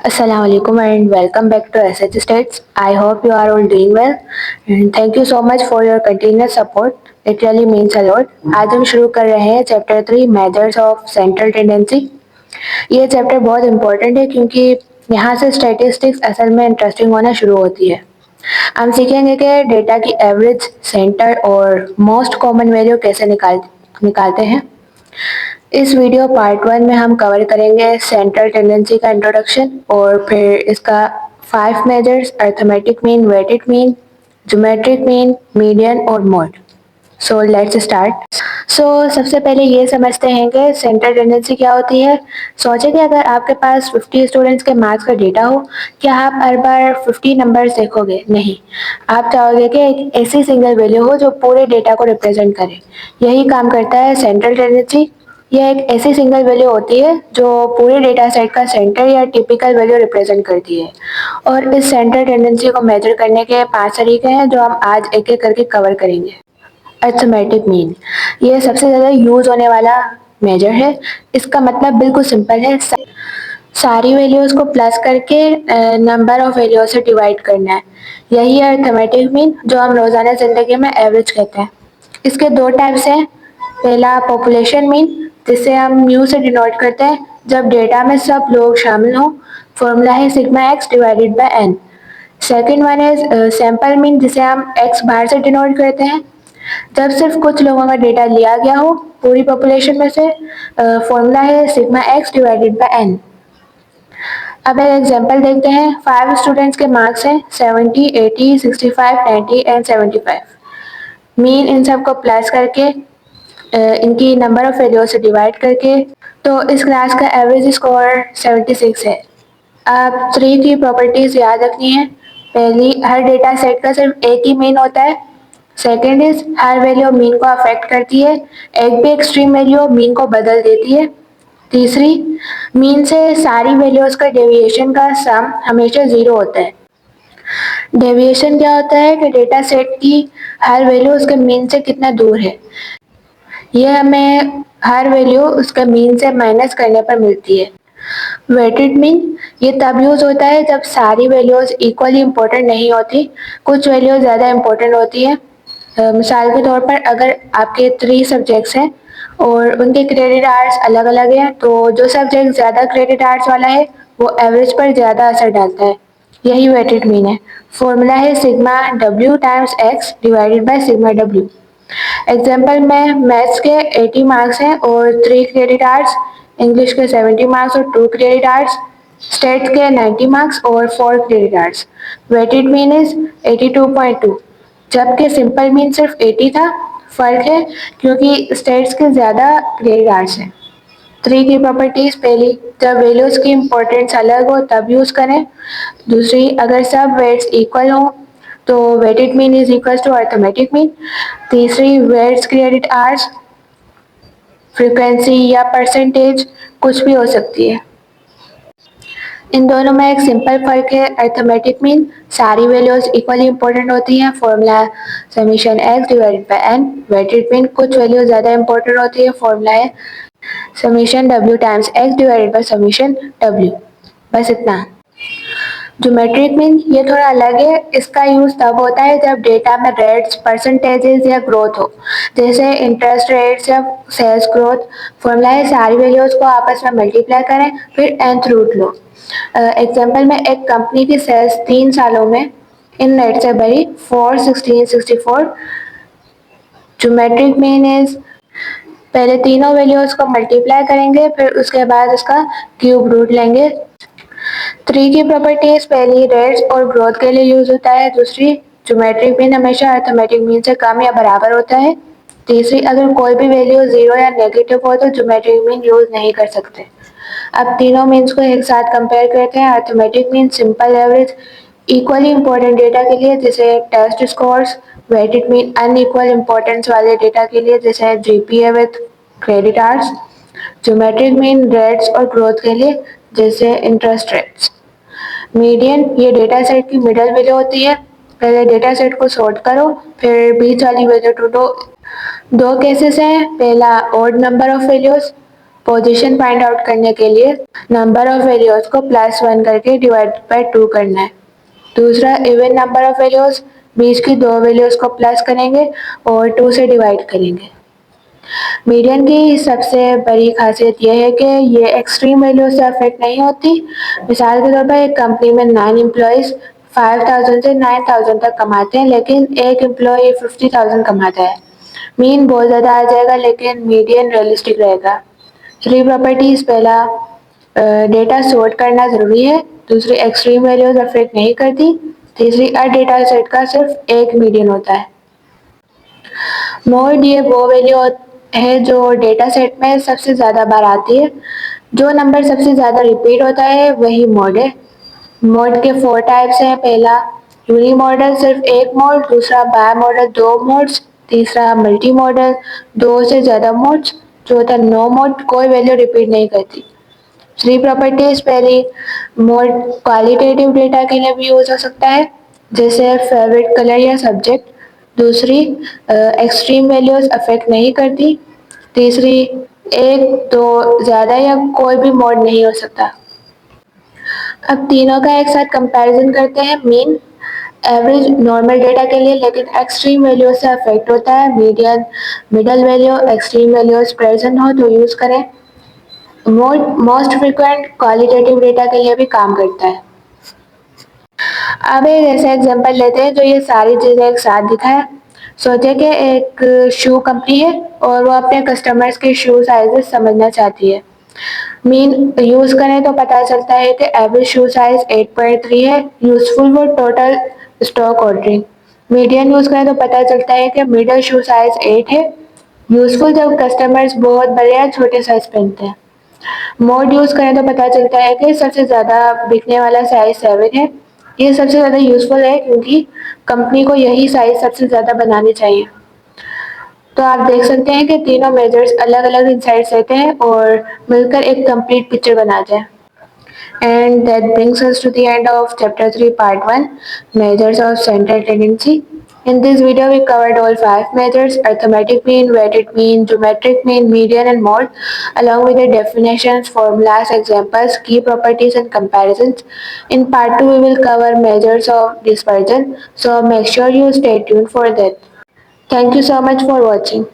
Assalamu alaikum and welcome back to SH States. I hope you are all doing well and thank you so much for your continuous support. It really means a lot. आज हम शुरू कर रहे हैं chapter 3 measures of central tendency. ये chapter बहुत important है क्योंकि यहाँ से स्टैटिस्टिक्स असल में इंटरेस्टिंग होना शुरू होती है। हम सीखेंगे कि डेटा की एवरेज, सेंटर और मोस्ट कॉमन वैल्यू कैसे निकालते हैं। इस वीडियो पार्ट 1 में हम कवर करेंगे सेंट्रल टेंडेंसी का इंट्रोडक्शन और फिर इसका 5 measures, arithmetic mean, weighted mean, geometric mean, median और मोड। So let's start. सबसे पहले ये समझते हैं कि सेंट्रल टेंडेंसी क्या होती है। सोचें कि अगर आपके पास 50 स्टूडेंट्स के मार्क्स का डेटा हो, क्या आप हर बार 50 नंबर्स देखोगे? नहीं, आप चाहोगे कि एक ऐसी सिंगल वैल्यू हो जो पूरे डेटा को रिप्रेजेंट करे। यही काम करता है सेंट्रल टेंडेंसी। यह एक ऐसी सिंगल वैल्यू होती है जो पूरे डेटा सेट का सेंटर या टिपिकल वैल्यू रिप्रेजेंट करती है। और इस सेंट्रल टेंडेंसी को मेजर करने के 5 तरीके हैं जो हम आज एक एक करके कवर करेंगे। अरिथमेटिक मीन, ये सबसे ज़्यादा यूज होने वाला मेजर है। इसका मतलब बिल्कुल सिंपल है, सारी वैल्यूज को प्लस करके नंबर ऑफ वैल्यूज से डिवाइड करना है। यही है अरिथमेटिक मीन, जो हम रोजाना जिंदगी में एवरेज कहते हैं। इसके दो टाइप्स हैं। पहला पॉपुलेशन मीन, जिसे हम म्यू से डिनोट करते हैं जब डेटा में सब लोग शामिल हों। फॉर्मूला है sigma x divided by n. Second one है सैंपल मीन, जिसे हम एक्स बार से डिनोट करते हैं जब सिर्फ कुछ लोगों का डेटा लिया गया हो पूरी पॉपुलेशन में से। फॉर्मूला है sigma x divided by n. अब एक एग्जांपल देखते हैं। 5 स्टूडेंट्स के मार्क्स हैं 70, 80, 65, 90 एंड 75। मीन इन सब को प्लस करके इनकी नंबर ऑफ वैल्यू से डिवाइड करके, तो इस क्लास का एवरेज स्कोर 76 है। अब 3 की प्रॉपर्टीज याद रखनी है। पहली, हर डेटा सेट का सिर्फ एक ही मीन होता है। Second is, her value mean को अफेक्ट करती है, एक भी एक्सट्रीम वैल्यू मीन को बदल देती है। तीसरी, मीन से सारी वैल्यूज का डेविएशन का सम हमेशा 0 होता है। डेविएशन क्या होता है कि डेटा सेट की हर वैल्यू उसके मीन से कितना दूर है। यह हमें हर वैल्यू उसका मीन से माइनस करने पर मिलती है। वेटेड मीन, ये तब यूज होता है जब सारी वैल्यूज इक्वली इम्पोर्टेंट नहीं होती, कुछ वैल्यूज ज़्यादा इम्पोर्टेंट होती है। मिसाल के तौर पर अगर आपके 3 सब्जेक्ट्स हैं और उनके क्रेडिट आवर्स अलग अलग हैं, तो जो सब्जेक्ट ज़्यादा क्रेडिट आवर्स वाला है वो एवरेज पर ज़्यादा असर डालता है। यही वेटेड मीन है। फॉर्मूला है sigma W times X divided by sigma W. Example में मैथ्स के 80 मार्क्स हैं और 3 क्रेडिट आवर्स, इंग्लिश के 70 मार्क्स और 2 क्रेडिट आवर्स, स्टेट के 90 मार्क्स और 4 credit hours. Weighted mean is 82.2, जबकि सिंपल मीन सिर्फ 80 था। फर्क है क्योंकि स्टेट्स के ज़्यादा क्रेडिट आवर्स हैं। 3 की प्रॉपर्टीज, पहली, जब वैल्यूज की इंपॉर्टेंस अलग हो तब यूज करें। दूसरी, अगर सब वेट्स इक्वल हो तो weighted mean is equal to arithmetic mean. तीसरी, वेट्स क्रेडिट आवर्स, फ्रीक्वेंसी या परसेंटेज कुछ भी हो सकती है। इन दोनों में एक सिंपल फर्क है। अरिथमेटिक मीन सारी वैल्यूज इक्वली इंपॉर्टेंट होती हैं। Formula summation X divided by N. Weighted mean कुछ वैल्यूज ज्यादा इंपॉर्टेंट होती है। फॉर्मूला है summation W times X divided by summation W. बस इतना। ज्योमेट्रिक मीन ये थोड़ा अलग है। इसका यूज तब होता है जब डेटा में रेट्स, परसेंटेजेस या ग्रोथ हो, जैसे इंटरेस्ट रेट्स या सेल्स ग्रोथ। फॉर्मूला है सारी वैल्यूज को आपस में मल्टीप्लाई करें फिर nth रूट लो। एग्जाम्पल में एक कंपनी की सेल्स 3 सालों में इन रेट से बढ़ी 4, 16, 64। ज्योमेट्रिक मीन इज, पहले तीनों वैल्यूज को मल्टीप्लाई करेंगे फिर उसके बाद उसका क्यूब रूट लेंगे। 3 की प्रॉपर्टीज, पहली रेट्स और ग्रोथ के लिए यूज होता है। दूसरी, ज्योमेट्रिक मीन हमेशा अरिथमेटिक मीन से कम या बराबर होता है। तीसरी, अगर कोई भी वैल्यू 0 या नेगेटिव हो तो ज्योमेट्रिक मीन यूज नहीं कर सकते। अब तीनों मीन्स को एक साथ कंपेयर करते हैं। Arithmetic mean simple average equally important data के लिए जैसे test scores. Weighted mean unequal importance वाले डेटा के लिए जैसे GPA with credit hours. Geometric mean rates और ग्रोथ के लिए जैसे इंटरेस्ट रेट्स। मीडियन ये डेटा सेट की मिडल वैल्यू होती है। पहले डेटा सेट को सॉर्ट करो फिर बीच वाली वैल्यू ढूंढो। दो केसेस हैं। पहला, odd number of values, position find out करने के लिए नंबर ऑफ वैल्यूज को +1 करके डिवाइड बाय 2 करना है। दूसरा, इवन नंबर ऑफ वैल्यूज, बीच की दो वैल्यूज को प्लस करेंगे और 2 से डिवाइड करेंगे। मीडियन की सबसे बड़ी खासियत यह है कि ये एक्सट्रीम वैल्यू से अफेक्ट नहीं होती। मिसाल के तौर पर एक कंपनी में 9 एम्प्लॉयज़ 5,000 से 9,000 तक कमाते हैं, लेकिन एक एम्प्लॉय 50,000 कमाता है। मीन बहुत ज़्यादा आ जाएगा, लेकिन मीडियन रियलिस्टिक रहेगा। थ्री प्रॉपर्टीज, पहला डेटा सॉर्ट करना ज़रूरी है। दूसरी, एक्सट्रीम वैल्यूज अफेक्ट नहीं करती। तीसरी, हर डेटा सेट का सिर्फ एक मीडियन होता है। मोड ये वो वैल्यू है जो डेटा सेट में सबसे ज़्यादा बार आती है। जो नंबर सबसे ज़्यादा रिपीट होता है वही मोड है। मोड के 4 टाइप्स हैं। पहला, यूनी मॉडल, सिर्फ एक मोड। दूसरा, बाय मॉडल, 2 मोड्स। तीसरा, मल्टी मॉडल, 2 से ज़्यादा मोड्स। चौथा, नो मोड, कोई वैल्यू रिपीट नहीं करती। थ्री प्रॉपर्टीज, पहली, मोड क्वालिटेटिव डेटा के लिए भी यूज हो सकता है, जैसे फेवरेट कलर या सब्जेक्ट। दूसरी, एक्सट्रीम वैल्यूज अफेक्ट नहीं करती। तीसरी, एक, दो, ज़्यादा या कोई भी मोड नहीं हो सकता। अब तीनों का एक साथ कंपैरिजन करते हैं। मीन एवरेज नॉर्मल डेटा के लिए, लेकिन एक्सट्रीम वैल्यू से अफेक्ट होता है। Median, middle value, extreme values present हो तो यूज करें। मोस्ट फ्रिक्वेंट क्वालिटेटिव डेटा के लिए भी काम करता है। अब एक ऐसा एग्जांपल लेते हैं जो ये सारी चीजें एक साथ दिखाए। सोचे कि एक शू कंपनी है और वो अपने कस्टमर्स के शू साइजेस समझना चाहती है। मीन यूज करें तो पता चलता है कि एवरेज शू साइज 8.3 है। यूजफुल वो total stock ordering. Median use करें तो पता चलता है कि मिडल शू साइज 8 है। यूजफुल जब कस्टमर्स बहुत बड़े या छोटे साइज पहनते हैं। मोड यूज करें तो पता चलता है कि सबसे ज़्यादा बिकने वाला साइज 7 है। ये सबसे ज़्यादा यूजफुल है क्योंकि कंपनी को यही साइज सबसे ज़्यादा बनाने चाहिए। तो आप देख सकते हैं कि तीनों मेजर्स अलग अलग इंसाइट्स देते हैं और मिलकर एक कंप्लीट पिक्चर बनाते हैं। And that brings us to the end of chapter 3 part 1, measures of central tendency. In this video we covered all 5 measures: arithmetic mean, weighted mean, geometric mean, median and mode, along with the definitions, formulas, examples, key properties and comparisons. In part 2 we will cover measures of dispersion, so make sure you stay tuned for that. Thank you so much for watching.